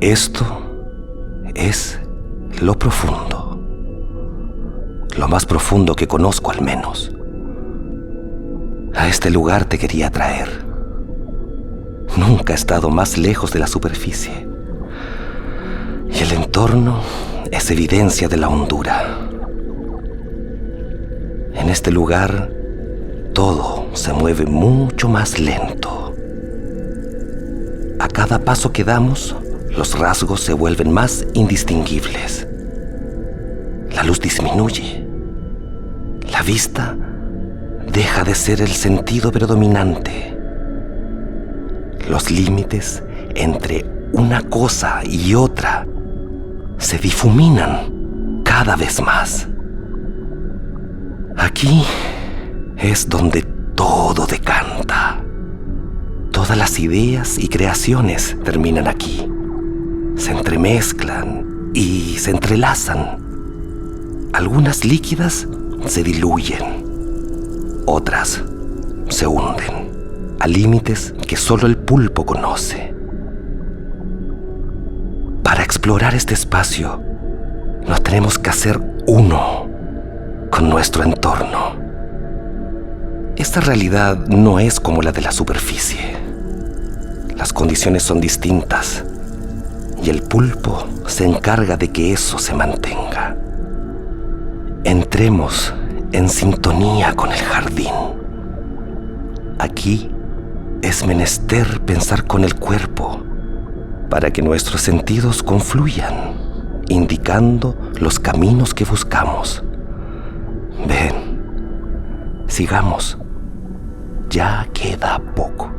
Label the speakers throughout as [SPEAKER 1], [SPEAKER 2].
[SPEAKER 1] Esto es lo profundo. Lo más profundo que conozco, al menos. A este lugar te quería traer. Nunca he estado más lejos de la superficie. Y el entorno es evidencia de la hondura. En este lugar, todo se mueve mucho más lento. A cada paso que damos, los rasgos se vuelven más indistinguibles. La luz disminuye. La vista deja de ser el sentido predominante. Los límites entre una cosa y otra se difuminan cada vez más. Aquí es donde todo decanta. Todas las ideas y creaciones terminan aquí. Se entremezclan y se entrelazan. Algunas líquidas se diluyen. Otras se hunden a límites que solo el pulpo conoce. Para explorar este espacio, nos tenemos que hacer uno con nuestro entorno. Esta realidad no es como la de la superficie. Las condiciones son distintas y el pulpo se encarga de que eso se mantenga. Entremos en sintonía con el jardín. Aquí es menester pensar con el cuerpo para que nuestros sentidos confluyan, indicando los caminos que buscamos. Ven, sigamos. Ya queda poco.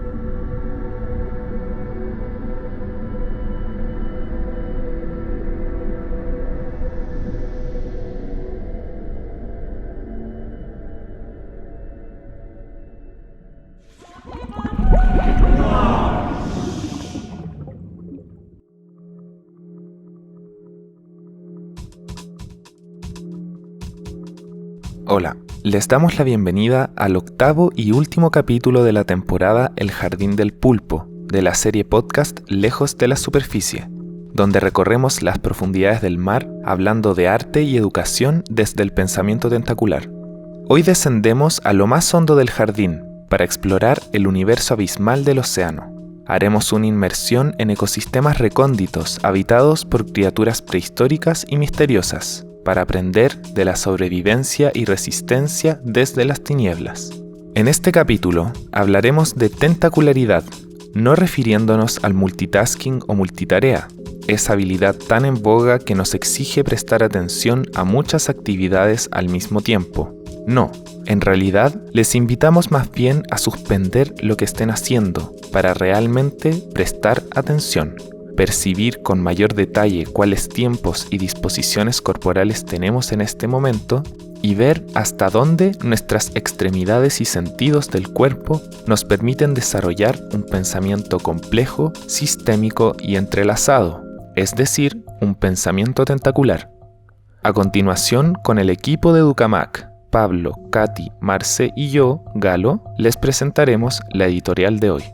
[SPEAKER 2] Hola, les damos la bienvenida al octavo y último capítulo de la temporada El Jardín del Pulpo, de la serie podcast Lejos de la Superficie, donde recorremos las profundidades del mar hablando de arte y educación desde el pensamiento tentacular. Hoy descendemos a lo más hondo del jardín para explorar el universo abismal del océano. Haremos una inmersión en ecosistemas recónditos habitados por criaturas prehistóricas y misteriosas, para aprender de la sobrevivencia y resistencia desde las tinieblas. En este capítulo hablaremos de tentacularidad, no refiriéndonos al multitasking o multitarea, esa habilidad tan en boga que nos exige prestar atención a muchas actividades al mismo tiempo. No, en realidad les invitamos más bien a suspender lo que estén haciendo para realmente prestar atención. Percibir con mayor detalle cuáles tiempos y disposiciones corporales tenemos en este momento y ver hasta dónde nuestras extremidades y sentidos del cuerpo nos permiten desarrollar un pensamiento complejo, sistémico y entrelazado, es decir, un pensamiento tentacular. A continuación, con el equipo de Educamac, Pablo, Katy, Marce y yo, Galo, les presentaremos la editorial de hoy,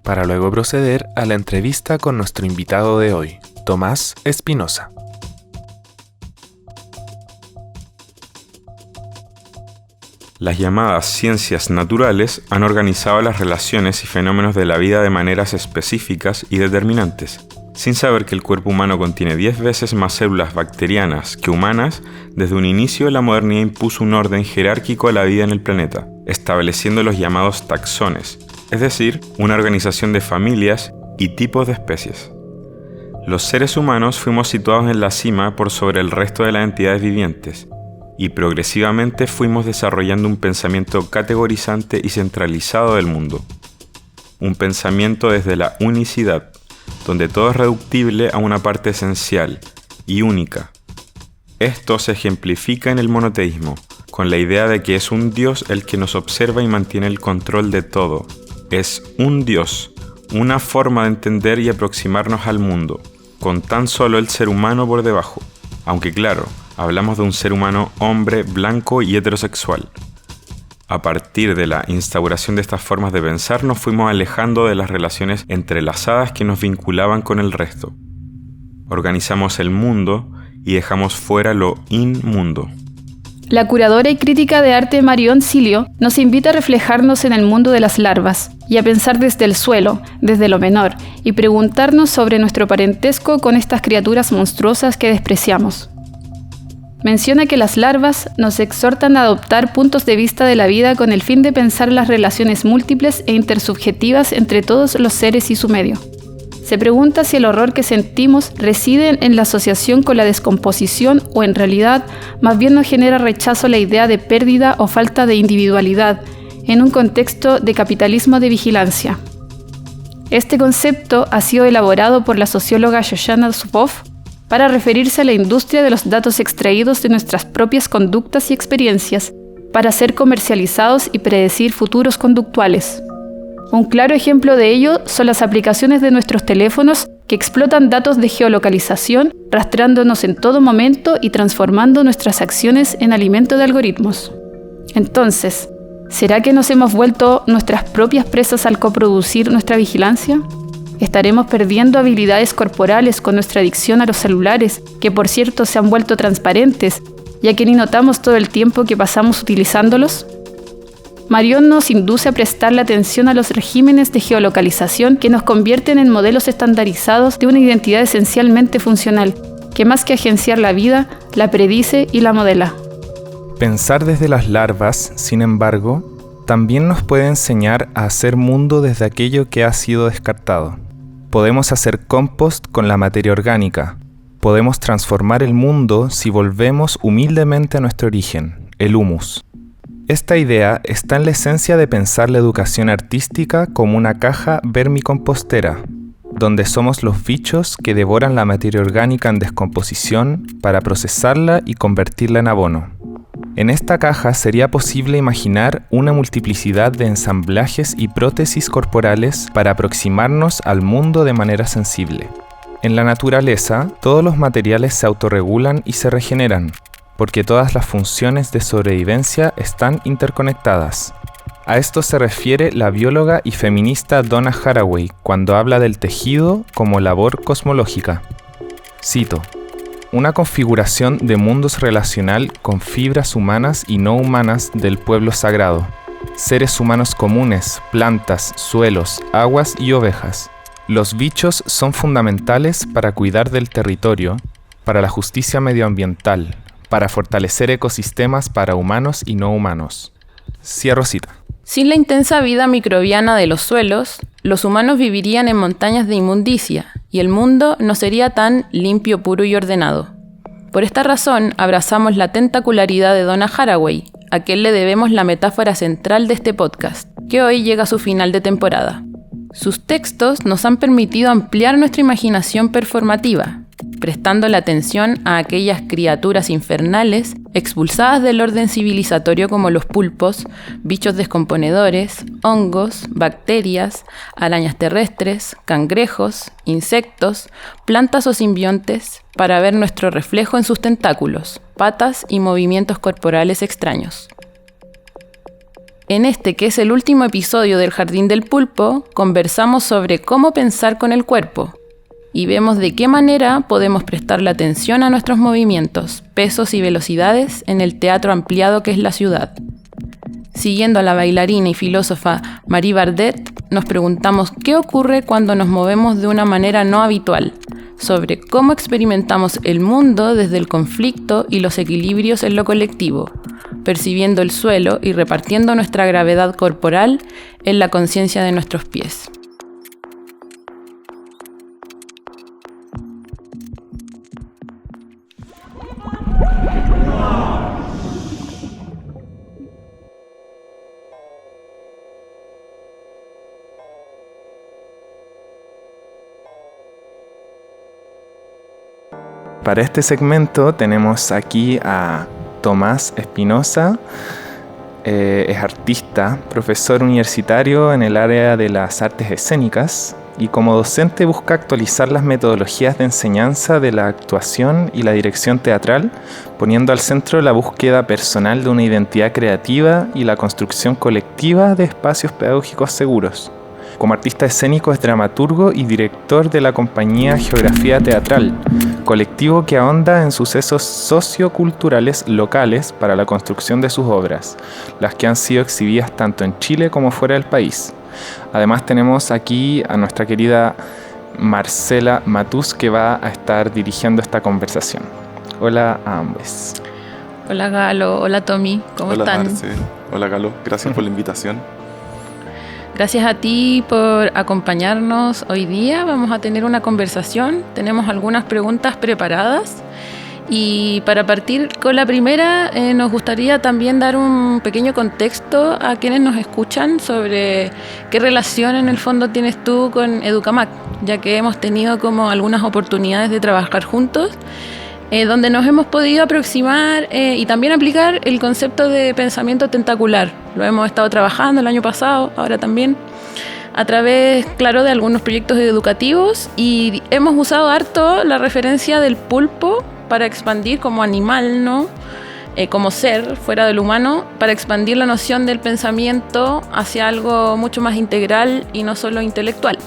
[SPEAKER 2] para luego proceder a la entrevista con nuestro invitado de hoy, Tomás Espinosa.
[SPEAKER 3] Las llamadas ciencias naturales han organizado las relaciones y fenómenos de la vida de maneras específicas y determinantes, sin saber que el cuerpo humano contiene 10 veces más células bacterianas que humanas. Desde un inicio la modernidad impuso un orden jerárquico a la vida en el planeta, estableciendo los llamados taxones, es decir, una organización de familias y tipos de especies. Los seres humanos fuimos situados en la cima por sobre el resto de las entidades vivientes, y progresivamente fuimos desarrollando un pensamiento categorizante y centralizado del mundo. Un pensamiento desde la unicidad, donde todo es reductible a una parte esencial y única. Esto se ejemplifica en el monoteísmo, con la idea de que es un Dios el que nos observa y mantiene el control de todo. Es un Dios, una forma de entender y aproximarnos al mundo, con tan solo el ser humano por debajo. Aunque claro, hablamos de un ser humano hombre, blanco y heterosexual. A partir de la instauración de estas formas de pensar, nos fuimos alejando de las relaciones entrelazadas que nos vinculaban con el resto. Organizamos el mundo y dejamos fuera lo inmundo.
[SPEAKER 4] La curadora y crítica de arte Marion Cilio nos invita a reflejarnos en el mundo de las larvas y a pensar desde el suelo, desde lo menor, y preguntarnos sobre nuestro parentesco con estas criaturas monstruosas que despreciamos. Menciona que las larvas nos exhortan a adoptar puntos de vista de la vida con el fin de pensar las relaciones múltiples e intersubjetivas entre todos los seres y su medio. Se pregunta si el horror que sentimos reside en la asociación con la descomposición o en realidad más bien nos genera rechazo a la idea de pérdida o falta de individualidad en un contexto de capitalismo de vigilancia. Este concepto ha sido elaborado por la socióloga Shoshana Zuboff para referirse a la industria de los datos extraídos de nuestras propias conductas y experiencias para ser comercializados y predecir futuros conductuales. Un claro ejemplo de ello son las aplicaciones de nuestros teléfonos que explotan datos de geolocalización, rastreándonos en todo momento y transformando nuestras acciones en alimento de algoritmos. Entonces, ¿será que nos hemos vuelto nuestras propias presas al coproducir nuestra vigilancia? ¿Estaremos perdiendo habilidades corporales con nuestra adicción a los celulares, que por cierto se han vuelto transparentes, ya que ni notamos todo el tiempo que pasamos utilizándolos? Marion nos induce a prestarle atención a los regímenes de geolocalización que nos convierten en modelos estandarizados de una identidad esencialmente funcional, que más que agenciar la vida, la predice y la modela.
[SPEAKER 2] Pensar desde las larvas, sin embargo, también nos puede enseñar a hacer mundo desde aquello que ha sido descartado. Podemos hacer compost con la materia orgánica. Podemos transformar el mundo si volvemos humildemente a nuestro origen, el humus. Esta idea está en la esencia de pensar la educación artística como una caja vermicompostera, donde somos los bichos que devoran la materia orgánica en descomposición para procesarla y convertirla en abono. En esta caja sería posible imaginar una multiplicidad de ensamblajes y prótesis corporales para aproximarnos al mundo de manera sensible. En la naturaleza, todos los materiales se autorregulan y se regeneran, porque todas las funciones de sobrevivencia están interconectadas. A esto se refiere la bióloga y feminista Donna Haraway cuando habla del tejido como labor cosmológica. Cito: una configuración de mundos relacional con fibras humanas y no humanas del pueblo sagrado, seres humanos comunes, plantas, suelos, aguas y ovejas. Los bichos son fundamentales para cuidar del territorio, para la justicia medioambiental, para fortalecer ecosistemas para humanos y no humanos. Cierro cita.
[SPEAKER 5] Sin la intensa vida microbiana de los suelos, los humanos vivirían en montañas de inmundicia y el mundo no sería tan limpio, puro y ordenado. Por esta razón, abrazamos la tentacularidad de Donna Haraway, a quien le debemos la metáfora central de este podcast, que hoy llega a su final de temporada. Sus textos nos han permitido ampliar nuestra imaginación performativa, prestando la atención a aquellas criaturas infernales expulsadas del orden civilizatorio como los pulpos, bichos descomponedores, hongos, bacterias, arañas terrestres, cangrejos, insectos, plantas o simbiontes, para ver nuestro reflejo en sus tentáculos, patas y movimientos corporales extraños. En este, que es el último episodio del Jardín del Pulpo, conversamos sobre cómo pensar con el cuerpo, y vemos de qué manera podemos prestarle atención a nuestros movimientos, pesos y velocidades en el teatro ampliado que es la ciudad. Siguiendo a la bailarina y filósofa Marie Bardet, nos preguntamos qué ocurre cuando nos movemos de una manera no habitual, sobre cómo experimentamos el mundo desde el conflicto y los equilibrios en lo colectivo, percibiendo el suelo y repartiendo nuestra gravedad corporal en la conciencia de nuestros pies.
[SPEAKER 2] Para este segmento tenemos aquí a Tomás Espinosa. Es artista, profesor universitario en el área de las artes escénicas y como docente busca actualizar las metodologías de enseñanza de la actuación y la dirección teatral, poniendo al centro la búsqueda personal de una identidad creativa y la construcción colectiva de espacios pedagógicos seguros. Como artista escénico es dramaturgo y director de la compañía Geografía Teatral, colectivo que ahonda en sucesos socioculturales locales para la construcción de sus obras, las que han sido exhibidas tanto en Chile como fuera del país. Además tenemos aquí a nuestra querida Marcela Matús, que va a estar dirigiendo esta conversación. Hola a ambos.
[SPEAKER 5] Hola Galo, hola Tommy, ¿cómo están?
[SPEAKER 6] Hola Marce, hola Galo, gracias por la invitación.
[SPEAKER 5] Gracias a ti por acompañarnos hoy día. Vamos a tener una conversación, tenemos algunas preguntas preparadas y para partir con la primera nos gustaría también dar un pequeño contexto a quienes nos escuchan sobre qué relación en el fondo tienes tú con Educamac, ya que hemos tenido como algunas oportunidades de trabajar juntos, donde nos hemos podido aproximar y también aplicar el concepto de pensamiento tentacular. Lo hemos estado trabajando el año pasado, ahora también, a través, claro, de algunos proyectos educativos, y hemos usado harto la referencia del pulpo para expandir como animal, ¿no? Como ser fuera del humano, para expandir la noción del pensamiento hacia algo mucho más integral y no solo intelectual.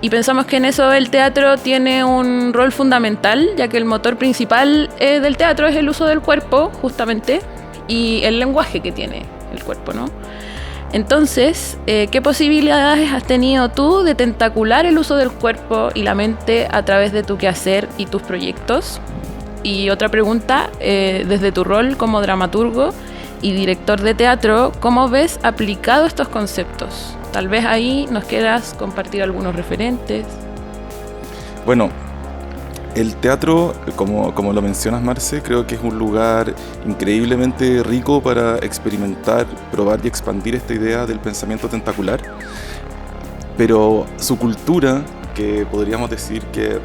[SPEAKER 5] Y pensamos que en eso el teatro tiene un rol fundamental, ya que el motor principal del teatro es el uso del cuerpo, justamente, y el lenguaje que tiene el cuerpo, ¿no? Entonces, ¿qué posibilidades has tenido tú de tentacular el uso del cuerpo y la mente a través de tu quehacer y tus proyectos? Y otra pregunta, desde tu rol como dramaturgo y director de teatro, ¿cómo ves aplicado estos conceptos? Tal vez ahí nos quieras compartir algunos referentes.
[SPEAKER 6] Bueno, el teatro, como lo mencionas Marce, creo que es un lugar increíblemente rico para experimentar, probar y expandir esta idea del pensamiento tentacular. Pero su cultura, que podríamos decir que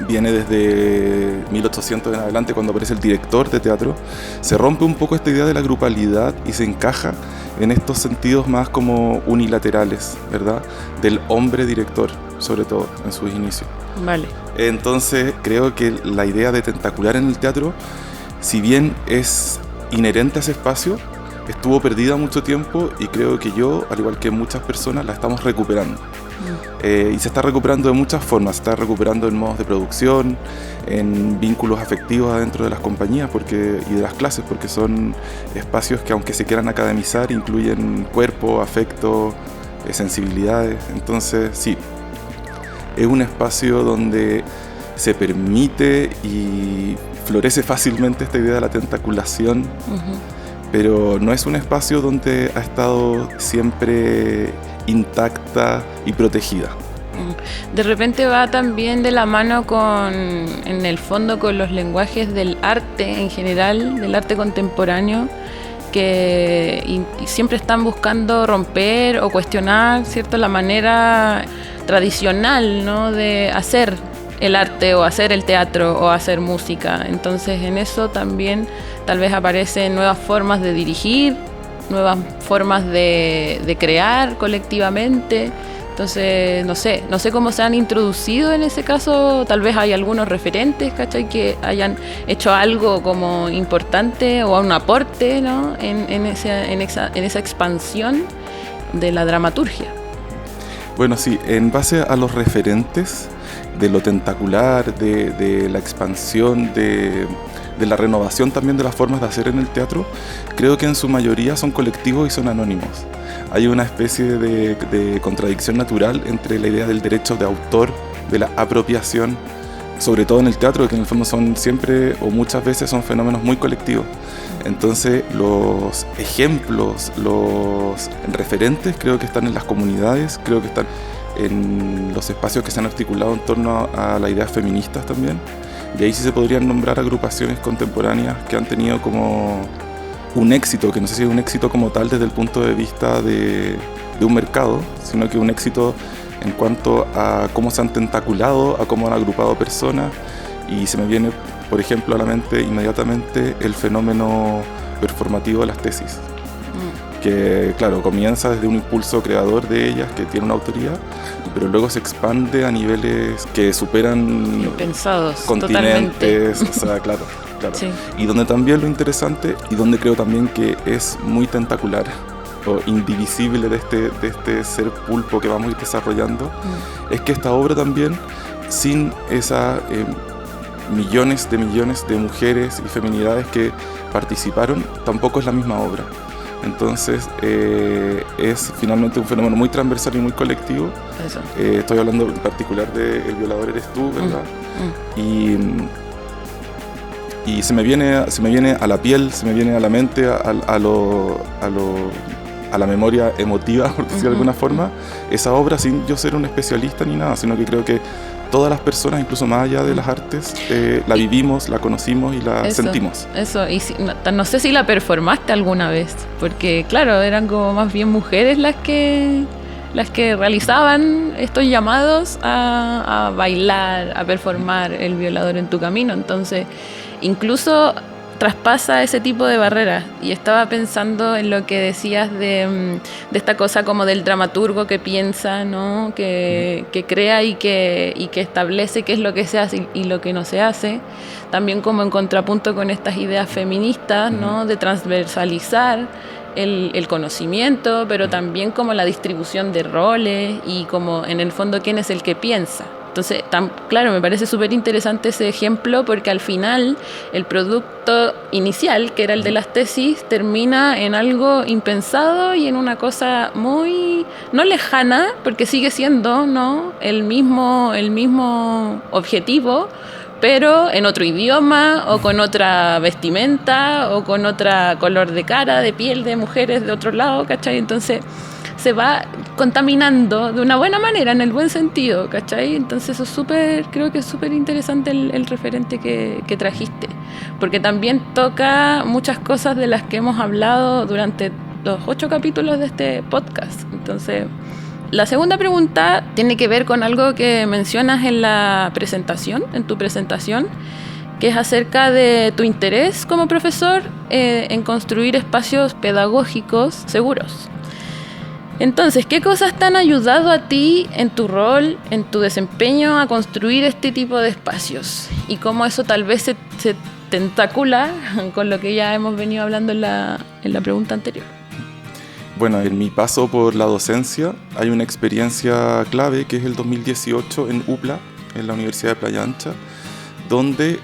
[SPEAKER 6] viene desde 1800 en adelante, cuando aparece el director de teatro, se rompe un poco esta idea de la grupalidad y se encaja en estos sentidos más como unilaterales, ¿verdad? Del hombre director, sobre todo en sus inicios.
[SPEAKER 5] Vale.
[SPEAKER 6] Entonces creo que la idea de tentacular en el teatro, si bien es inherente a ese espacio, estuvo perdida mucho tiempo y creo que yo, al igual que muchas personas, la estamos recuperando. Y se está recuperando de muchas formas, se está recuperando en modos de producción, en vínculos afectivos adentro de las compañías y de las clases, porque son espacios que, aunque se quieran academizar, incluyen cuerpo, afecto, sensibilidades. Entonces sí, es un espacio donde se permite y florece fácilmente esta idea de la tentaculación, pero no es un espacio donde ha estado siempre intacta y protegida.
[SPEAKER 5] De repente va también de la mano en el fondo, con los lenguajes del arte en general, del arte contemporáneo, que siempre están buscando romper o cuestionar, ¿cierto?, la manera tradicional, ¿no?, de hacer el arte o hacer el teatro o hacer música. Entonces en eso también tal vez aparecen nuevas formas de dirigir, nuevas formas de crear colectivamente. Entonces, no sé cómo se han introducido en ese caso. Tal vez hay algunos referentes, ¿cachai?, que hayan hecho algo como importante o un aporte, ¿no?, en esa expansión de la dramaturgia.
[SPEAKER 6] Bueno, sí, en base a los referentes de lo tentacular, de la expansión, de la renovación también de las formas de hacer en el teatro, creo que en su mayoría son colectivos y son anónimos. Hay una especie de contradicción natural entre la idea del derecho de autor, de la apropiación, sobre todo en el teatro, que en el fondo son siempre o muchas veces son fenómenos muy colectivos. Entonces los ejemplos, los referentes creo que están en las comunidades, creo que están en los espacios que se han articulado en torno a las ideas feministas también. Y ahí sí se podrían nombrar agrupaciones contemporáneas que han tenido como un éxito, que no sé si es un éxito como tal desde el punto de vista de un mercado, sino que un éxito en cuanto a cómo se han tentaculado, a cómo han agrupado personas. Y se me viene, por ejemplo, a la mente inmediatamente el fenómeno performativo de las tesis, que claro, comienza desde un impulso creador de ellas, que tiene una autoría, pero luego se expande a niveles que superan
[SPEAKER 5] pensados
[SPEAKER 6] continentes, totalmente. O sea, claro.
[SPEAKER 5] Sí.
[SPEAKER 6] Y donde también lo interesante, y donde creo también que es muy tentacular, o indivisible de este ser pulpo que vamos a ir desarrollando, es que esta obra también, sin esa millones de mujeres y feminidades que participaron, tampoco es la misma obra. Entonces es finalmente un fenómeno muy transversal y muy colectivo.
[SPEAKER 5] Eso.
[SPEAKER 6] Estoy hablando en particular de El violador eres tú, ¿verdad? Y se me viene a la piel, se me viene a la mente, a la memoria emotiva, por decirlo de alguna forma, esa obra, sin yo ser un especialista ni nada, sino que creo que todas las personas, incluso más allá de las artes, la vivimos, la conocimos y la sentimos.
[SPEAKER 5] Eso, y no sé si la performaste alguna vez, porque claro, eran como más bien mujeres las que realizaban estos llamados a bailar, a performar El violador en tu camino. Entonces, incluso traspasa ese tipo de barreras. Y estaba pensando en lo que decías de esta cosa como del dramaturgo que piensa, ¿no? Que crea y que establece qué es lo que se hace y lo que no se hace. También como en contrapunto con estas ideas feministas, ¿no? De transversalizar el conocimiento, pero también como la distribución de roles y como en el fondo quién es el que piensa. Entonces, claro, me parece súper interesante ese ejemplo porque al final el producto inicial, que era el de las tesis, termina en algo impensado y en una cosa muy, no lejana, porque sigue siendo, ¿no? el mismo objetivo, pero en otro idioma o con otra vestimenta o con otra color de cara, de piel de mujeres de otro lado, ¿cachai? Entonces se va contaminando de una buena manera, en el buen sentido, ¿cachai? Entonces eso creo que es súper interesante el referente que trajiste, porque también toca muchas cosas de las que hemos hablado durante los 8 capítulos de este podcast. Entonces, la segunda pregunta tiene que ver con algo que mencionas en tu presentación, que es acerca de tu interés como profesor en construir espacios pedagógicos seguros. Entonces, ¿qué cosas te han ayudado a ti en tu rol, en tu desempeño a construir este tipo de espacios? Y cómo eso tal vez se tentacula con lo que ya hemos venido hablando en la pregunta anterior.
[SPEAKER 6] Bueno, en mi paso por la docencia hay una experiencia clave que es el 2018 en UPLA, en la Universidad de Playa Ancha, donde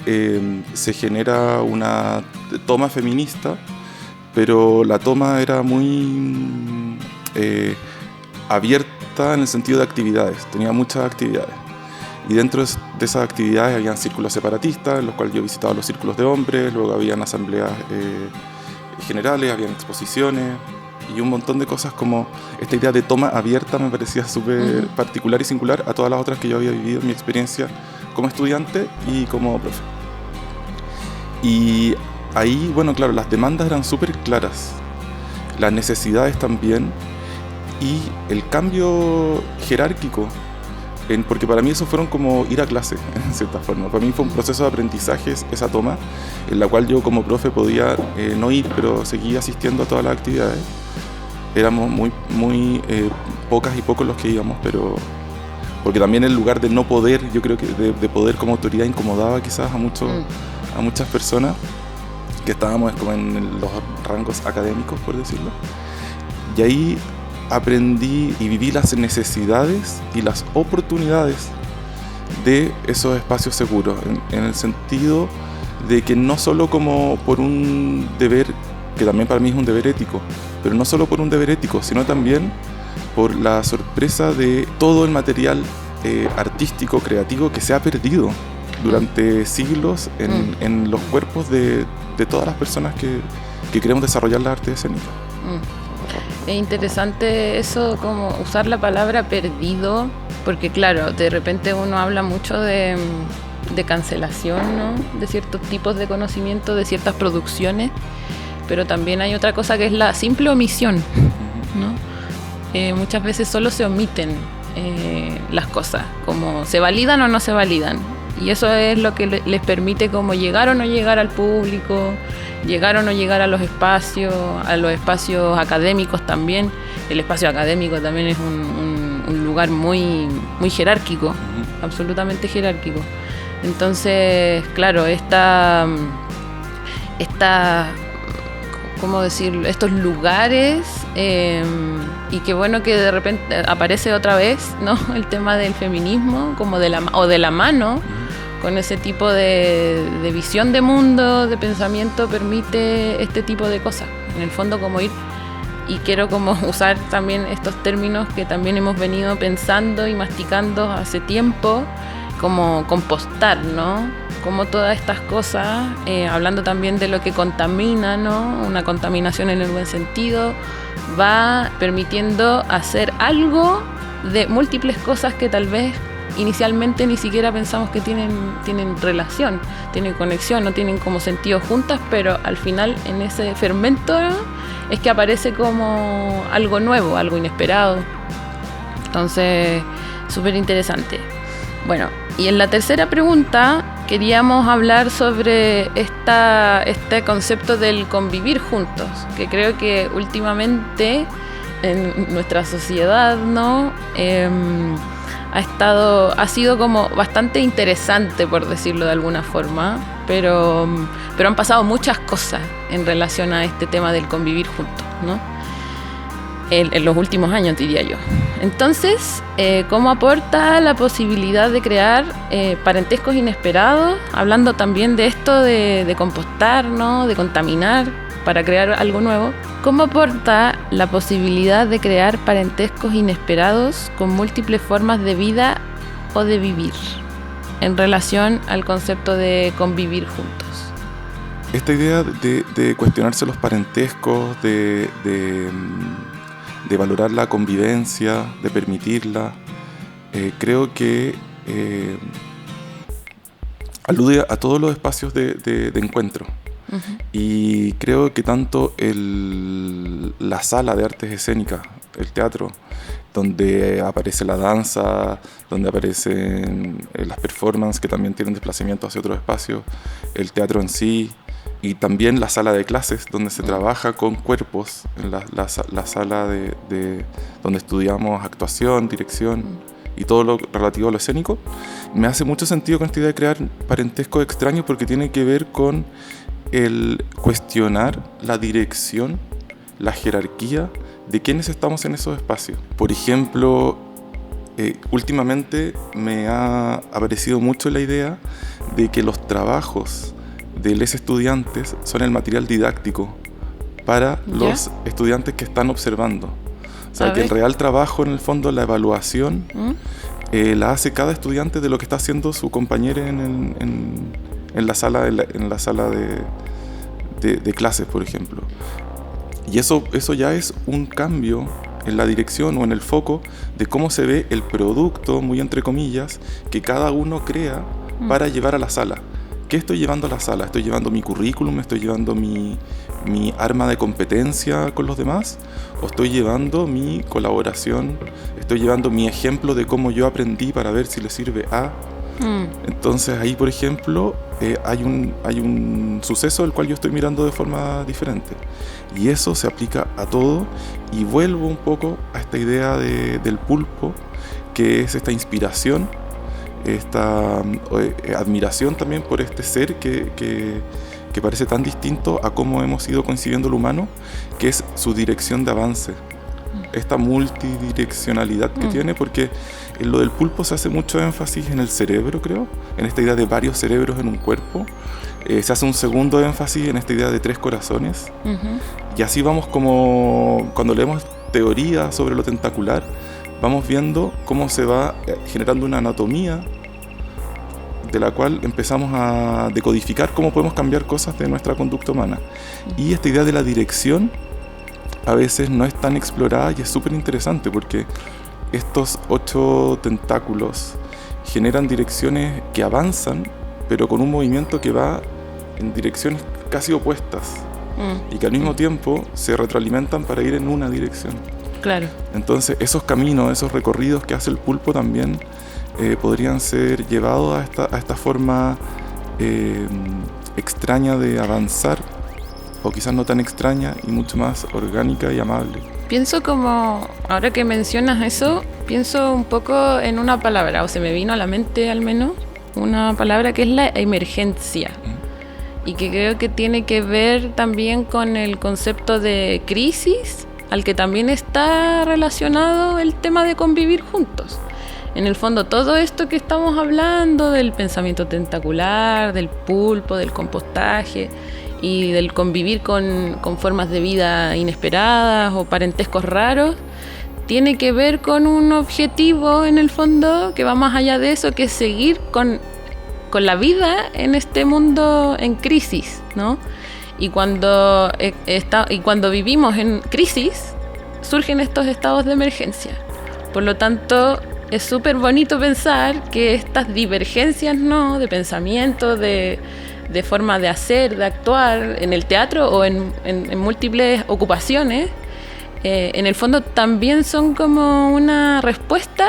[SPEAKER 6] se genera una toma feminista, pero la toma era muy abierta en el sentido de actividades, tenía muchas actividades. Y dentro de esas actividades habían círculos separatistas, en los cuales yo visitaba los círculos de hombres, luego habían asambleas generales, habían exposiciones y un montón de cosas. Como esta idea de toma abierta me parecía súper particular y singular a todas las otras que yo había vivido en mi experiencia como estudiante y como profe. Y ahí, bueno, claro, las demandas eran súper claras, las necesidades también, y el cambio jerárquico, porque para mí eso fueron como ir a clase, en cierta forma. Para mí fue un proceso de aprendizaje esa toma, en la cual yo como profe podía no ir, pero seguía asistiendo a todas las actividades. Éramos muy pocas y pocos los que íbamos, pero porque también el lugar de no poder, yo creo que de poder como autoridad incomodaba quizás a muchas personas que estábamos como en los rangos académicos, por decirlo. Y ahí aprendí y viví las necesidades y las oportunidades de esos espacios seguros, en el sentido de que no solo como por un deber, que también para mí es un deber ético, pero no solo por un deber ético, sino también por la sorpresa de todo el material artístico, creativo que se ha perdido durante siglos en los cuerpos de todas las personas que queremos desarrollar la arte escénica.
[SPEAKER 5] Es interesante eso, como usar la palabra perdido, porque claro, de repente uno habla mucho de cancelación, ¿no? De ciertos tipos de conocimiento, de ciertas producciones, pero también hay otra cosa que es la simple omisión, ¿no? Muchas veces solo se omiten las cosas, como se validan o no se validan, y eso es lo que les permite como llegar o no llegar al público, llegar o no llegar a los espacios académicos también. El espacio académico también es un lugar muy, muy jerárquico, absolutamente jerárquico. Entonces, claro, ¿cómo decirlo?, estos lugares, y qué bueno que de repente aparece otra vez, ¿no?, el tema del feminismo, como de la mano, con ese tipo de visión de mundo, de pensamiento, permite este tipo de cosas. En el fondo, como ir, y quiero como usar también estos términos que también hemos venido pensando y masticando hace tiempo, como compostar, ¿no? Como todas estas cosas, hablando también de lo que contamina, ¿no? Una contaminación en el buen sentido, va permitiendo hacer algo de múltiples cosas que tal vez inicialmente ni siquiera pensamos que tienen relación, tienen conexión, no tienen como sentido juntas, pero al final en ese fermento, ¿no?, es que aparece como algo nuevo, algo inesperado. Entonces, súper interesante. Bueno, y en la tercera pregunta queríamos hablar sobre este concepto del convivir juntos, que creo que últimamente en nuestra sociedad, ¿no?, ha sido como bastante interesante, por decirlo de alguna forma, pero han pasado muchas cosas en relación a este tema del convivir juntos, ¿no?, en los últimos años, diría yo. Entonces, ¿cómo aporta la posibilidad de crear parentescos inesperados? Hablando también de esto de compostar, ¿no?, de contaminar para crear algo nuevo. ¿Cómo aporta la posibilidad de crear parentescos inesperados con múltiples formas de vida o de vivir en relación al concepto de convivir juntos?
[SPEAKER 6] Esta idea de cuestionarse los parentescos, de valorar la convivencia, de permitirla, creo que alude a todos los espacios de encuentro. Uh-huh. Y creo que tanto la sala de artes escénicas, el teatro, donde aparece la danza, donde aparecen las performances que también tienen desplazamiento hacia otros espacios, el teatro en sí, y también la sala de clases, donde se trabaja con cuerpos, en la sala donde estudiamos actuación, dirección y todo lo relativo a lo escénico. Me hace mucho sentido con esta idea de crear parentescos extraños, porque tiene que ver con el cuestionar la dirección, la jerarquía de quienes estamos en esos espacios. Por ejemplo, últimamente me ha aparecido mucho la idea de que los trabajos de los estudiantes son el material didáctico para los estudiantes que están observando. O sea, que el real trabajo, en el fondo, la evaluación, la hace cada estudiante de lo que está haciendo su compañero en la sala de clases, por ejemplo. Y eso ya es un cambio en la dirección o en el foco de cómo se ve el producto, muy entre comillas, que cada uno crea para llevar a la sala. ¿Qué estoy llevando a la sala? ¿Estoy llevando mi currículum? ¿Estoy llevando mi arma de competencia con los demás? ¿O estoy llevando mi colaboración? ¿Estoy llevando mi ejemplo de cómo yo aprendí para ver si le sirve a...? Entonces ahí, por ejemplo, hay un suceso del cual yo estoy mirando de forma diferente. Y eso se aplica a todo, y vuelvo un poco a esta idea del pulpo, que es esta inspiración, esta admiración también por este ser que parece tan distinto a cómo hemos ido concibiendo el humano, que es su dirección de avance, esta multidireccionalidad que tiene, porque en lo del pulpo se hace mucho énfasis en el cerebro, creo, en esta idea de varios cerebros en un cuerpo. Se hace un segundo énfasis en esta idea de 3 corazones. Y así vamos, como cuando leemos teoría sobre lo tentacular, vamos viendo cómo se va generando una anatomía de la cual empezamos a decodificar cómo podemos cambiar cosas de nuestra conducta humana. Y esta idea de la dirección a veces no es tan explorada, y es súper interesante, porque estos 8 tentáculos generan direcciones que avanzan, pero con un movimiento que va en direcciones casi opuestas, y que al mismo tiempo se retroalimentan para ir en una dirección.
[SPEAKER 5] Claro.
[SPEAKER 6] Entonces esos caminos, esos recorridos que hace el pulpo también podrían ser llevados a esta forma extraña de avanzar, o quizás no tan extraña, y mucho más orgánica y amable.
[SPEAKER 5] Pienso como, ahora que mencionas eso, pienso un poco en una palabra, o se me vino a la mente al menos, una palabra que es la emergencia. y que creo que tiene que ver también con el concepto de crisis, al que también está relacionado el tema de convivir juntos. En el fondo, todo esto que estamos hablando del pensamiento tentacular, del pulpo, del compostaje y del convivir con formas de vida inesperadas o parentescos raros, tiene que ver con un objetivo en el fondo que va más allá de eso, que es seguir con la vida en este mundo en crisis, ¿no? Y cuando vivimos en crisis, surgen estos estados de emergencia. Por lo tanto, es súper bonito pensar que estas divergencias, ¿no?, de pensamiento, de forma de hacer, de actuar en el teatro o en múltiples ocupaciones, en el fondo también son como una respuesta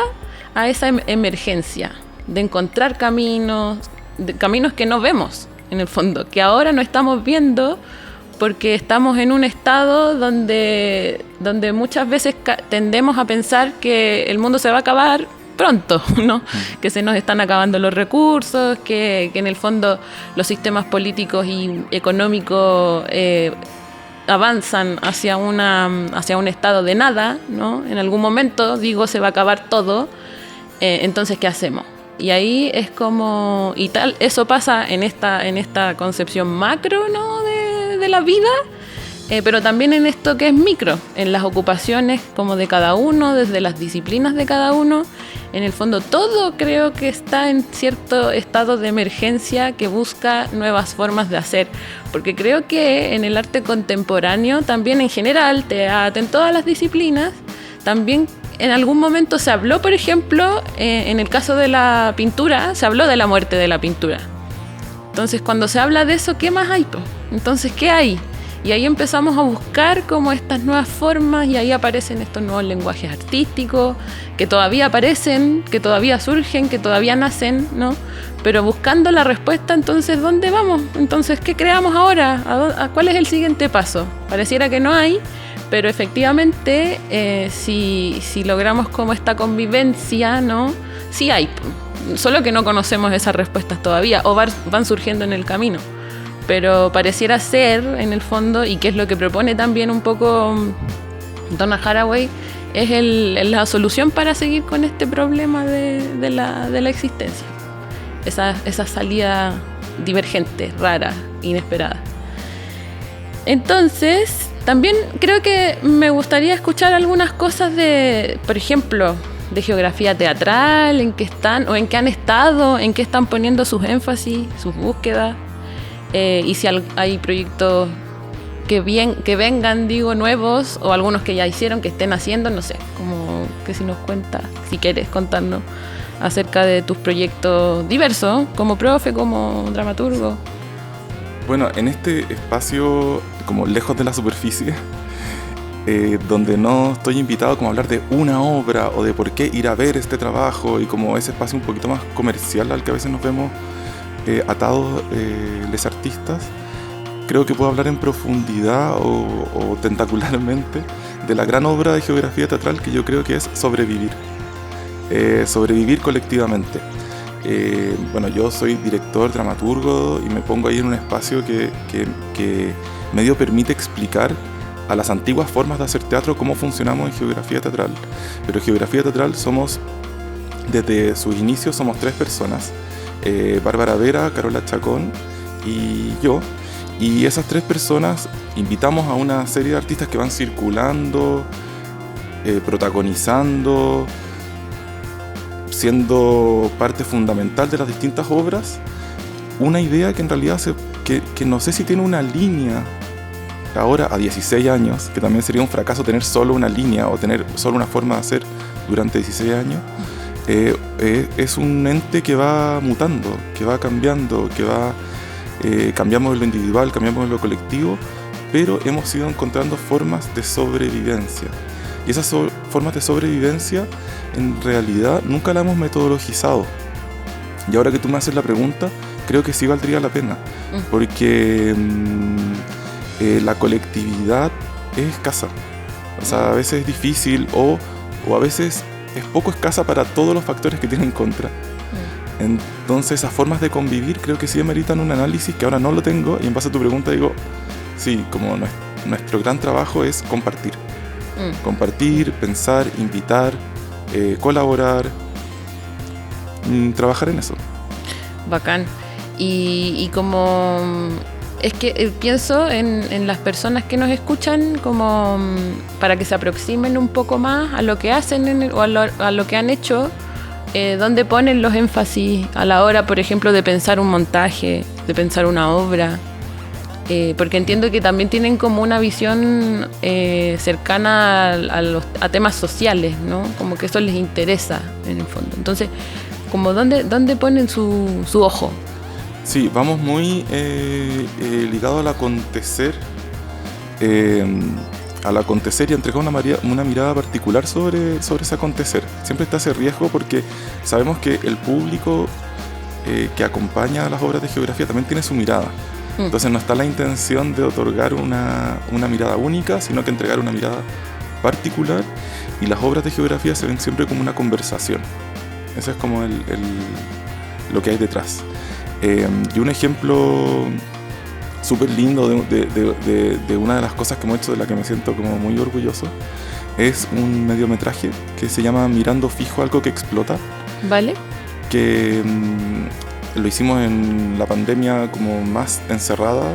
[SPEAKER 5] a esa emergencia, de encontrar caminos que no vemos, en el fondo, que ahora no estamos viendo porque estamos en un estado donde muchas veces tendemos a pensar que el mundo se va a acabar pronto, ¿no? Que se nos están acabando los recursos, que en el fondo los sistemas políticos y económicos avanzan hacia un estado de nada, ¿no? En algún momento, se va a acabar todo, entonces, ¿qué hacemos? Y ahí es como, y tal, eso pasa en esta concepción macro, ¿no?, de la vida, pero también en esto que es micro, en las ocupaciones como de cada uno, desde las disciplinas de cada uno. En el fondo todo creo que está en cierto estado de emergencia que busca nuevas formas de hacer, porque creo que en el arte contemporáneo, también en general, teatro, en todas las disciplinas, también en algún momento se habló, por ejemplo, en el caso de la pintura, se habló de la muerte de la pintura. Entonces, cuando se habla de eso, ¿qué más hay? Entonces, ¿qué hay? Y ahí empezamos a buscar como estas nuevas formas, y ahí aparecen estos nuevos lenguajes artísticos que todavía aparecen, que todavía surgen, que todavía nacen, ¿no? Pero buscando la respuesta, entonces, ¿dónde vamos? Entonces, ¿qué creamos ahora? ¿Cuál es el siguiente paso? Pareciera que no hay, pero efectivamente, si logramos como esta convivencia, ¿no?, sí hay, solo que no conocemos esas respuestas todavía, o van surgiendo en el camino. Pero pareciera ser, en el fondo, y que es lo que propone también un poco Donna Haraway, es la solución para seguir con este problema de la existencia. Esa salida divergente, rara, inesperada. Entonces, también creo que me gustaría escuchar algunas cosas por ejemplo, de geografía teatral, en qué están, o en qué han estado, en qué están poniendo sus énfasis, sus búsquedas. Y si hay proyectos que vengan, nuevos, o algunos que ya hicieron, que estén haciendo, no sé, como que si nos cuenta, si quieres contarnos acerca de tus proyectos diversos, como profe, como dramaturgo.
[SPEAKER 6] Bueno, en este espacio, como lejos de la superficie, donde no estoy invitado como a hablar de una obra o de por qué ir a ver este trabajo, y como ese espacio un poquito más comercial al que a veces nos vemos atados les artistas, creo que puedo hablar en profundidad o tentacularmente de la gran obra de geografía teatral que yo creo que es sobrevivir colectivamente. Bueno, yo soy director, dramaturgo, y me pongo ahí en un espacio que medio permite explicar a las antiguas formas de hacer teatro cómo funcionamos en geografía teatral. Pero en geografía teatral desde sus inicios somos 3 personas. Bárbara Vera, Carola Chacón y yo, y esas 3 personas invitamos a una serie de artistas que van circulando, protagonizando, siendo parte fundamental de las distintas obras, una idea que en realidad que no sé si tiene una línea ahora a 16 años, que también sería un fracaso tener solo una línea o tener solo una forma de hacer durante 16 años. Es un ente que va mutando, que va cambiando, cambiamos en lo individual, cambiamos en lo colectivo, pero hemos ido encontrando formas de sobrevivencia. Y esas formas de sobrevivencia, en realidad, nunca las hemos metodologizado. Y ahora que tú me haces la pregunta, creo que sí valdría la pena, porque la colectividad es escasa. O sea, a veces es difícil o a veces es poco escasa para todos los factores que tiene en contra. Entonces esas formas de convivir creo que sí ameritan un análisis que ahora no lo tengo, y en base a tu pregunta digo, sí, como nuestro gran trabajo es compartir. Compartir, pensar, invitar, colaborar, trabajar en eso.
[SPEAKER 5] Bacán. Y como es que pienso en las personas que nos escuchan como para que se aproximen un poco más a lo que hacen o a lo que han hecho, dónde ponen los énfasis a la hora, por ejemplo, de pensar un montaje, de pensar una obra, porque entiendo que también tienen como una visión cercana a temas sociales, ¿no? Como que eso les interesa en el fondo. Entonces, como ¿dónde ponen su ojo?
[SPEAKER 6] Sí, vamos muy ligados al acontecer, y entregar una mirada particular sobre ese acontecer. Siempre está ese riesgo porque sabemos que el público que acompaña a las obras de geografía también tiene su mirada. Entonces no está la intención de otorgar una mirada única, sino que entregar una mirada particular, y las obras de geografía se ven siempre como una conversación. Eso es como lo que hay detrás. Y un ejemplo súper lindo de una de las cosas que hemos hecho, de la que me siento como muy orgulloso, es un mediometraje que se llama Mirando fijo algo que explota.
[SPEAKER 5] ¿Vale?
[SPEAKER 6] Que lo hicimos en la pandemia como más encerrada.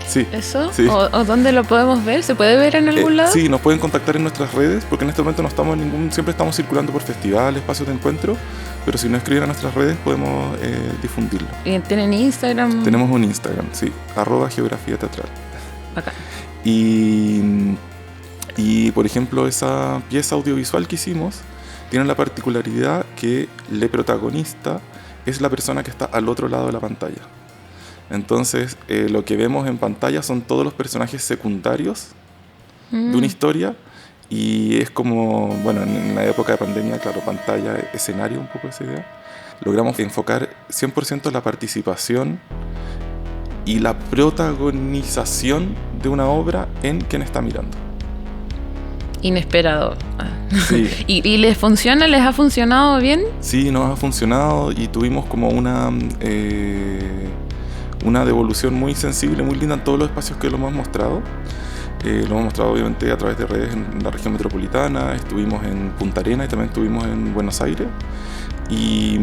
[SPEAKER 6] Sí.
[SPEAKER 5] ¿Eso?
[SPEAKER 6] Sí.
[SPEAKER 5] ¿O dónde lo podemos ver? ¿Se puede ver en algún lado?
[SPEAKER 6] Sí, nos pueden contactar en nuestras redes, porque en este momento no estamos siempre estamos circulando por festivales, espacios de encuentro, pero si nos escriben a nuestras redes podemos difundirlo.
[SPEAKER 5] ¿Y tienen Instagram?
[SPEAKER 6] Tenemos un Instagram, sí, @geografía teatral.
[SPEAKER 5] Acá.
[SPEAKER 6] Y por ejemplo, esa pieza audiovisual que hicimos tiene la particularidad que el protagonista es la persona que está al otro lado de la pantalla. Entonces, lo que vemos en pantalla son todos los personajes secundarios de una historia, y es como, bueno, en la época de pandemia, claro, pantalla, escenario, un poco esa idea. Logramos enfocar 100% la participación y la protagonización de una obra en quien está mirando.
[SPEAKER 5] Inesperado.
[SPEAKER 6] Sí.
[SPEAKER 5] ¿Y les funciona? ¿Les ha funcionado bien?
[SPEAKER 6] Sí, nos ha funcionado, y tuvimos como una devolución muy sensible, muy linda en todos los espacios que lo hemos mostrado. Lo hemos mostrado obviamente a través de redes en la región metropolitana, estuvimos en Punta Arenas y también estuvimos en Buenos Aires. Y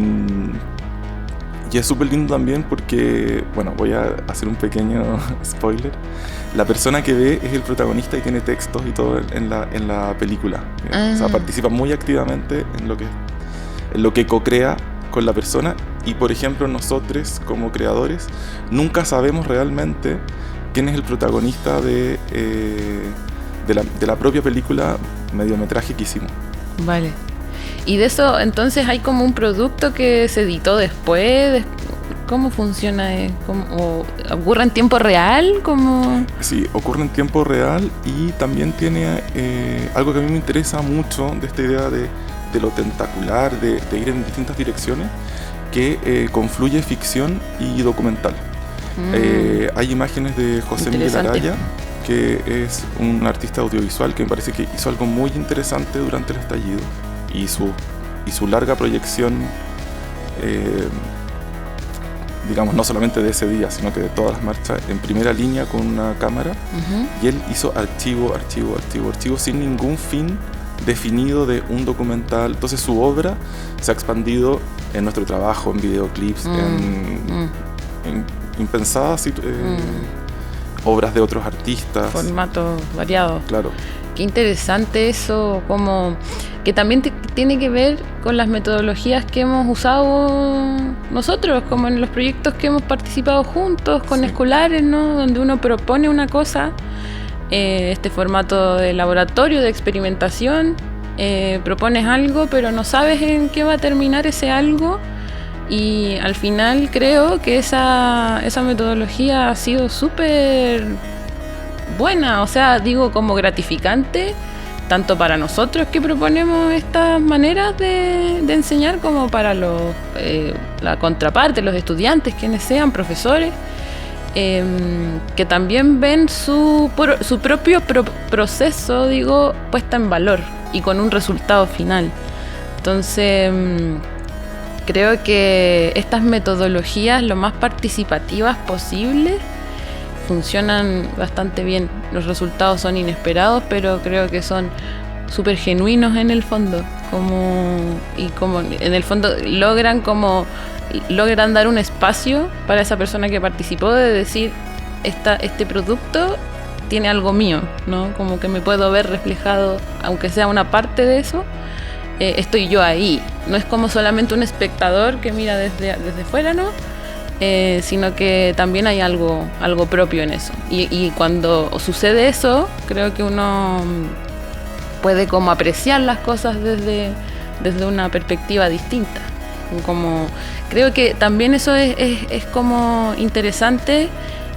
[SPEAKER 6] es súper lindo también porque, bueno, voy a hacer un pequeño spoiler. La persona que ve es el protagonista y tiene textos y todo en la película. O sea, participa muy activamente en lo que co-crea con la persona. Y por ejemplo, nosotros como creadores nunca sabemos realmente quién es el protagonista de la propia película, mediometraje que hicimos.
[SPEAKER 5] Vale. Y de eso, entonces, ¿hay como un producto que se editó después? ¿Cómo funciona? ¿Ocurre en tiempo real?
[SPEAKER 6] Sí, ocurre en tiempo real, y también tiene algo que a mí me interesa mucho de esta idea de lo tentacular, de ir en distintas direcciones, que confluye ficción y documental. Hay imágenes de José Miguel Araya, que es un artista audiovisual que me parece que hizo algo muy interesante durante el estallido, y su larga proyección, digamos, no solamente de ese día, sino que de todas las marchas, en primera línea con una cámara. Y él hizo archivo sin ningún fin definido de un documental. Entonces su obra se ha expandido en nuestro trabajo, en videoclips, en impensadas obras de otros artistas.
[SPEAKER 5] Formatos variados.
[SPEAKER 6] Claro.
[SPEAKER 5] Qué interesante eso, como que también tiene que ver con las metodologías que hemos usado nosotros, como en los proyectos que hemos participado juntos con escolares, ¿no? Donde uno propone una cosa, este formato de laboratorio, de experimentación, propones algo, pero no sabes en qué va a terminar ese algo, y al final creo que esa metodología ha sido súper buena, o sea, digo, como gratificante, tanto para nosotros que proponemos estas maneras de enseñar, como para la contraparte, los estudiantes, quienes sean, profesores, que también ven su propio proceso, digo, puesta en valor y con un resultado final. Entonces, creo que estas metodologías lo más participativas posibles funcionan bastante bien. Los resultados son inesperados, pero creo que son súper genuinos en el fondo, y como en el fondo logran dar un espacio para esa persona que participó de decir, este producto tiene algo mío, ¿no? Como que me puedo ver reflejado, aunque sea una parte de eso, estoy yo ahí. No es como solamente un espectador que mira desde fuera, ¿no? Sino que también hay algo propio en eso. Y cuando sucede eso, creo que uno puede como apreciar las cosas desde una perspectiva distinta. Creo que también eso es como interesante,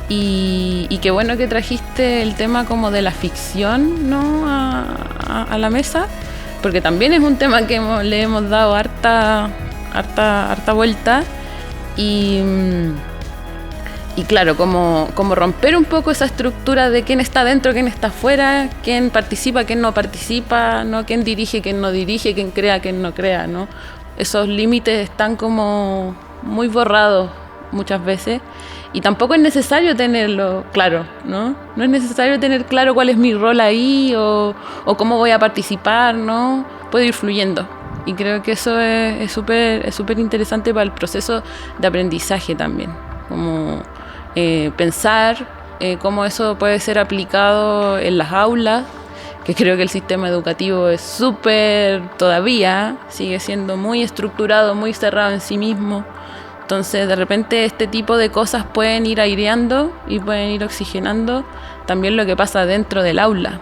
[SPEAKER 5] y qué bueno que trajiste el tema como de la ficción, ¿no? a la mesa, porque también es un tema que le hemos dado harta vuelta, y claro, como romper un poco esa estructura de quién está dentro, quién está afuera, quién participa, quién no participa, ¿no? Quién dirige, quién no dirige, quién crea, quién no crea, ¿no? Esos límites están como muy borrados muchas veces, y tampoco es necesario tenerlo claro, ¿no? No es necesario tener claro cuál es mi rol ahí o cómo voy a participar, ¿no? Puedo ir fluyendo. Y creo que eso es súper interesante para el proceso de aprendizaje también. Como pensar cómo eso puede ser aplicado en las aulas, que creo que el sistema educativo es todavía sigue siendo muy estructurado, muy cerrado en sí mismo. Entonces, de repente, este tipo de cosas pueden ir aireando y pueden ir oxigenando también lo que pasa dentro del aula.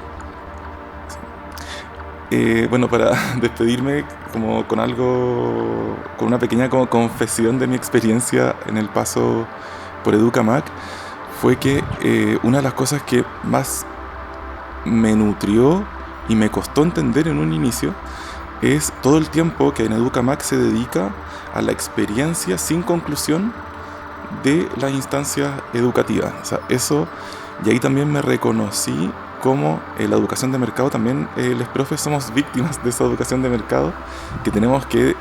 [SPEAKER 6] Bueno, para despedirme como con una pequeña como confesión de mi experiencia en el paso por Educamac, fue que una de las cosas que más me nutrió y me costó entender en un inicio es todo el tiempo que en Educamac se dedica a la experiencia sin conclusión de las instancias educativas. O sea, eso, y ahí también me reconocí como la educación de mercado, también los profes somos víctimas de esa educación de mercado, que tenemos que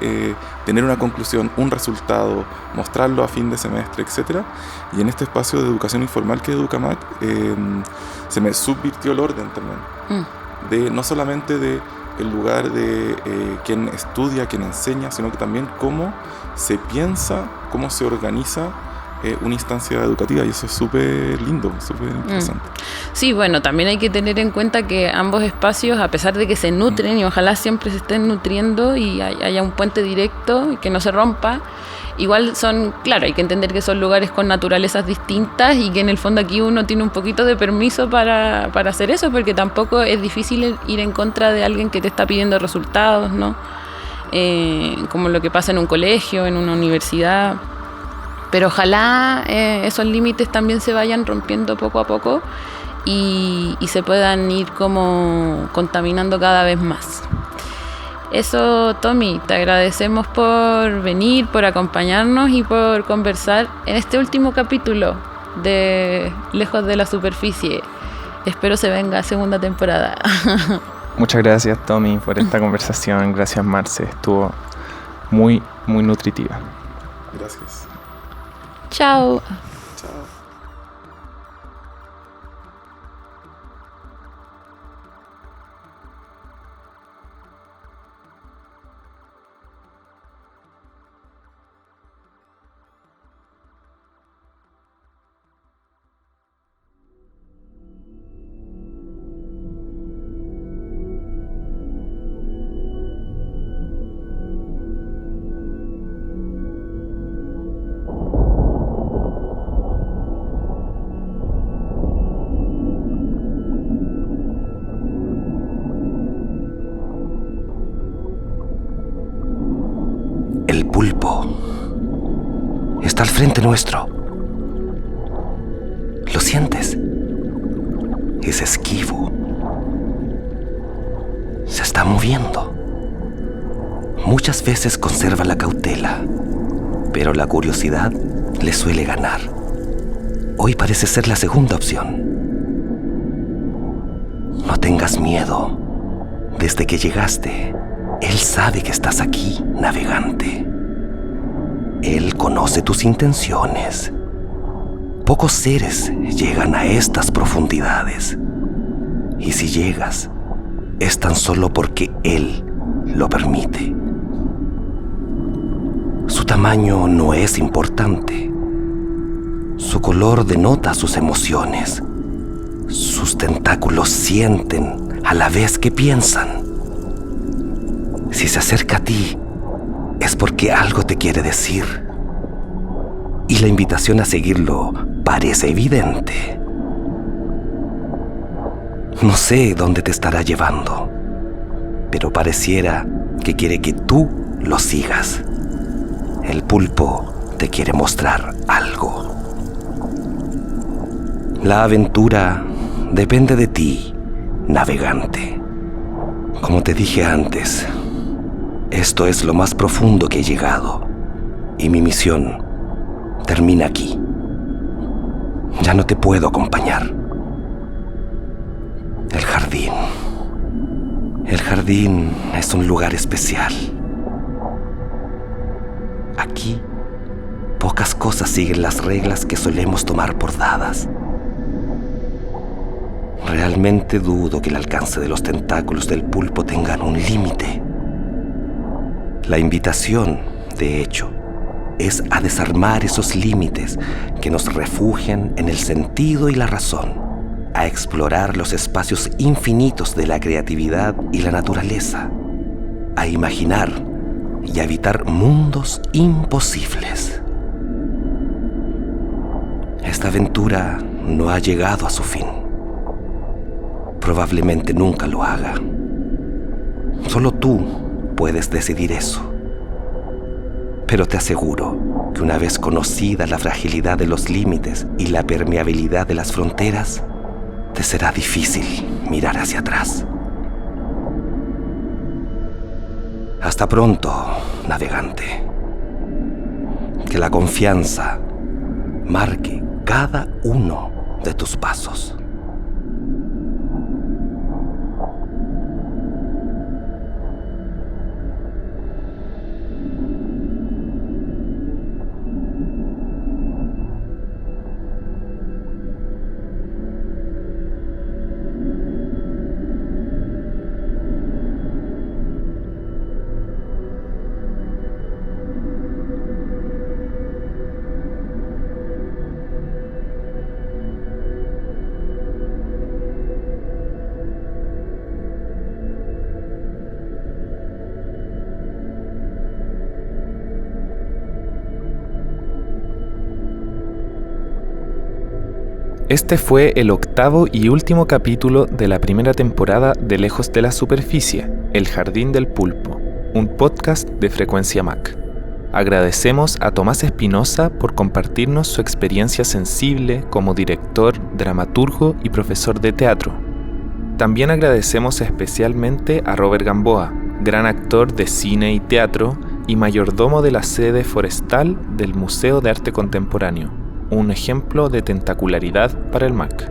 [SPEAKER 6] tener una conclusión, un resultado, mostrarlo a fin de semestre, etc. Y en este espacio de educación informal que es Educamac, se me subvirtió el orden también, de no solamente de el lugar de quien estudia, quien enseña, sino que también cómo se piensa, cómo se organiza una instancia educativa, y eso es súper lindo, súper interesante.
[SPEAKER 5] Sí, bueno, también hay que tener en cuenta que ambos espacios, a pesar de que se nutren y ojalá siempre se estén nutriendo y haya un puente directo y que no se rompa, igual claro, hay que entender que son lugares con naturalezas distintas y que en el fondo aquí uno tiene un poquito de permiso para hacer eso, porque tampoco es difícil ir en contra de alguien que te está pidiendo resultados, ¿no? Como lo que pasa en un colegio, en una universidad. Pero ojalá esos límites también se vayan rompiendo poco a poco y se puedan ir como contaminando cada vez más. Eso, Tommy, te agradecemos por venir, por acompañarnos y por conversar en este último capítulo de Lejos de la Superficie. Espero se venga segunda temporada.
[SPEAKER 2] Muchas gracias, Tommy, por esta conversación. Gracias, Marce. Estuvo muy, muy nutritiva.
[SPEAKER 6] Gracias.
[SPEAKER 5] Chao.
[SPEAKER 1] El pulpo está al frente nuestro. ¿Lo sientes? Es esquivo. Se está moviendo. Muchas veces conserva la cautela, pero la curiosidad le suele ganar. Hoy parece ser la segunda opción. No tengas miedo. Desde que llegaste, él sabe que estás aquí, navegante. Él conoce tus intenciones. Pocos seres llegan a estas profundidades. Y si llegas, es tan solo porque Él lo permite. Su tamaño no es importante. Su color denota sus emociones. Sus tentáculos sienten a la vez que piensan. Si se acerca a ti, es porque algo te quiere decir. Y la invitación a seguirlo parece evidente. No sé dónde te estará llevando, pero pareciera que quiere que tú lo sigas. El pulpo te quiere mostrar algo. La aventura depende de ti, navegante. Como te dije antes, esto es lo más profundo que he llegado, y mi misión termina aquí. Ya no te puedo acompañar. El jardín. El jardín es un lugar especial. Aquí, pocas cosas siguen las reglas que solemos tomar por dadas. Realmente dudo que el alcance de los tentáculos del pulpo tengan un límite. La invitación, de hecho, es a desarmar esos límites que nos refugian en el sentido y la razón, a explorar los espacios infinitos de la creatividad y la naturaleza, a imaginar y a habitar mundos imposibles. Esta aventura no ha llegado a su fin. Probablemente nunca lo haga. Solo tú puedes decidir eso. Pero te aseguro que una vez conocida la fragilidad de los límites y la permeabilidad de las fronteras, te será difícil mirar hacia atrás. Hasta pronto, navegante. Que la confianza marque cada uno de tus pasos.
[SPEAKER 2] Este fue el 8º y último capítulo de la primera temporada de Lejos de la Superficie, El Jardín del Pulpo, un podcast de Frecuencia Mac. Agradecemos a Tomás Espinosa por compartirnos su experiencia sensible como director, dramaturgo y profesor de teatro. También agradecemos especialmente a Robert Gamboa, gran actor de cine y teatro y mayordomo de la sede forestal del Museo de Arte Contemporáneo, un ejemplo de tentacularidad para el MAC.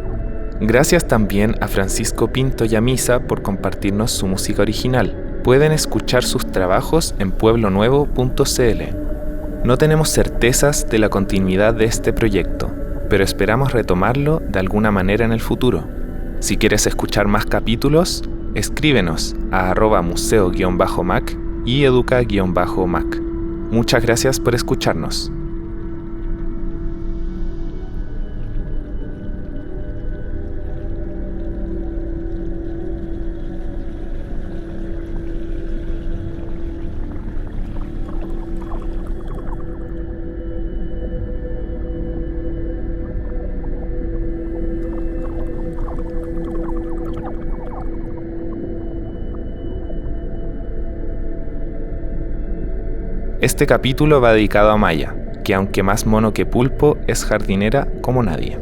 [SPEAKER 2] Gracias también a Francisco Pinto Yamisa por compartirnos su música original. Pueden escuchar sus trabajos en pueblonuevo.cl. No tenemos certezas de la continuidad de este proyecto, pero esperamos retomarlo de alguna manera en el futuro. Si quieres escuchar más capítulos, escríbenos a @museo_mac y educa_mac. Muchas gracias por escucharnos. Este capítulo va dedicado a Maya, que aunque más mono que pulpo, es jardinera como nadie.